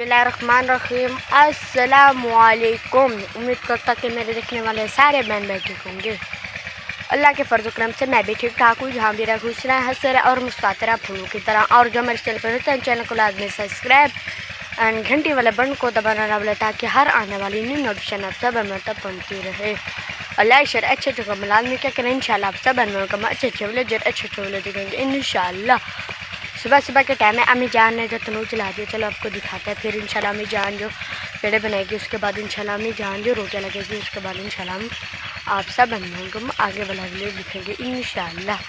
बिस्मिल्लाहिर्रहमानिर्रहीम। अस्सलामुअलैकुम। उम्मीद करता कि मेरे देखने वाले सारे बहन भाई ठीक होंगे। अल्लाह के फर्ज करम से मैं भी ठीक ठाक हूँ। जहाँ भी रहा खुश रहा, हंस रहा और मुस्कुराते रहा फूलों की तरह। और जो मेरे चैनल पर होते हैं चैनल को लाजमी सब्सक्राइब एंड घंटी वाले बटन को दबाना ना भूलें ताकि हर आने वाली न्यू नोटिफिकेशन आप सब हमें तक पहुँचती रहे। अल्लाह शर अच्छे अच्छे कम लाजमी क्या करें इंशाल्लाह। आप सब हमें कम अच्छे अच्छे वाले दिखेंगे इंशाल्लाह। सुबह सुबह के टाइम में अम्मी जान ने जो तनूर चला दिया, चलो आपको दिखाते हैं। फिर इंशाल्लाह अम्मी जान जो पेड़े बनाएगी, उसके बाद इंशाल्लाह अम्मी जान जो रोटियाँ लगेगी, उसके बाद इंशाल्लाह हम आप सब हम आगे वाला वीडियो दिखेंगे इंशाल्लाह।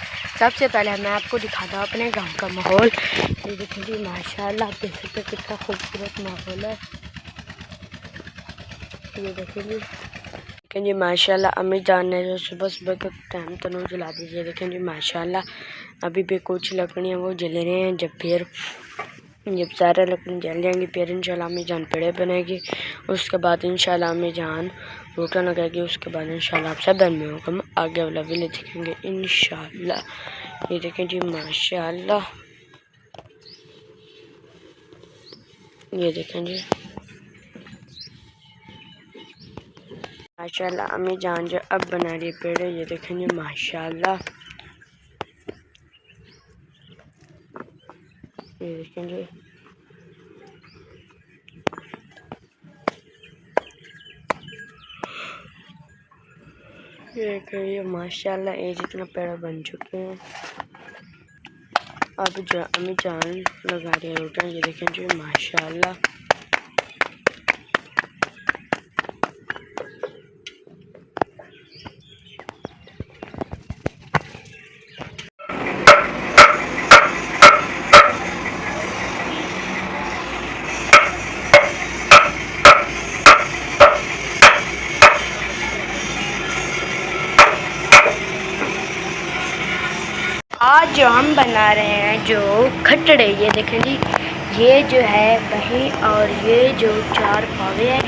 सबसे पहले मैं आपको दिखाता हूँ अपने गांव का माहौल। ये देखेंगे माशाल्लाह, आप देख सकते हैं कितना खूबसूरत माहौल है। ये देखेंगे माशाल्लाह अम्मी जान ने जो सुबह सुबह के टाइम तनूर जला दीजिए। देखेंगे माशाल्लाह अभी भी कुछ लकड़ियाँ वो जल रही हैं। जब सारे लकड़ी जल जाएंगी फिर इंशाल्लाह अम्मी जान पेड़े बनाएगी। उसके बाद इंशाल्लाह अम्मी जान रोटियाँ लगाएगी। उसके बाद इंशाल्लाह आप सब बहन को हम आगे वाला वीडियो दिखेंगे इंशाल्लाह। ये देखें जी माशाल्लाह, ये देखें जी माशाल्लाह अम्मी जान जो अब बना रही है पेड़े। ये देखें जी माशाल्लाह, ये देखें जी ये माशाल्लाह ये जितना पेड़ बन चुके हैं। अब जो अम्मी जान लगा रही है रोटियाँ। ये देखें जी माशाल्लाह, आज जो हम बना रहे हैं जो खटड़े, ये देखें जी ये जो है वही और ये जो 4 पावे हैं।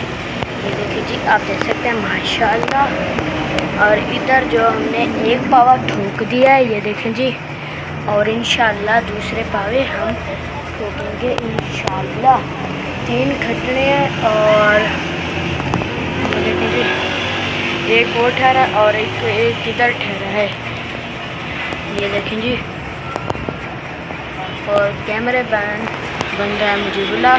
ये देखें जी आप देख सकते हैं माशाल्लाह। और इधर जो हमने एक पावा ठोक दिया है, ये देखें जी। और इंशाल्लाह दूसरे पावे हम ठोकेंगे इंशाल्लाह। 3 खटड़े हैं और ये देखें जी एक वो ठहरा और एक इधर ठहरा है। ये देखें जी और कैमरे बैन बन रहा है मुजीबुल्लाह।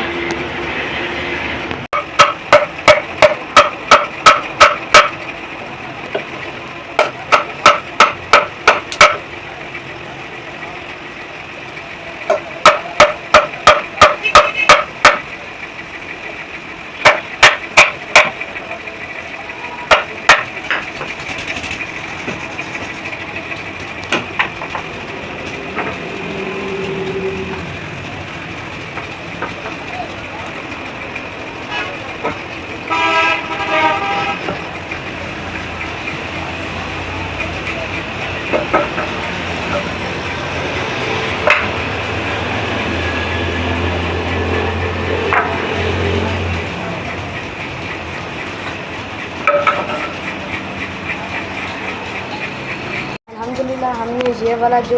अल्हम्दुलिल्लाह हमने ये वाला जो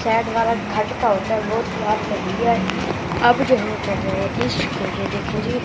साइड वाला खटका होता है वो तैयार कर लिया है। अब जो हम कर रहे हैं इसको, ये देखें जी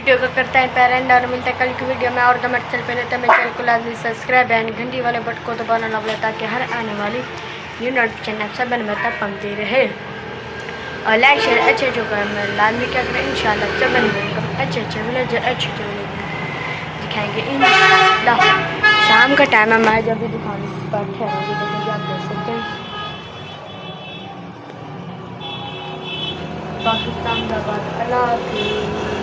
वीडियो को करते हैं पेरेंट और मिलते हैं कल की वीडियो में। और दमट चल पहले तो मेरे चैनल को लाजमी सब्सक्राइब एंड घंटी वाले बटन को दबाना ना भूलें ताकि हर आने वाली न्यू नोटिफिकेशन आप सब में तक पहुँचती रहे। और लाइक शेयर अच्छे जो कर लाजमी क्या करें इंशाल्लाह सब अच्छे अच्छे दिखाएंगे इंशाल्लाह। शाम का टाइम है, मैं जब भी दुकान पर ठहरूँगी तो मुझे आप देख सकते हैं। पाकिस्तान का बात अल्लाह हाफ़िज़।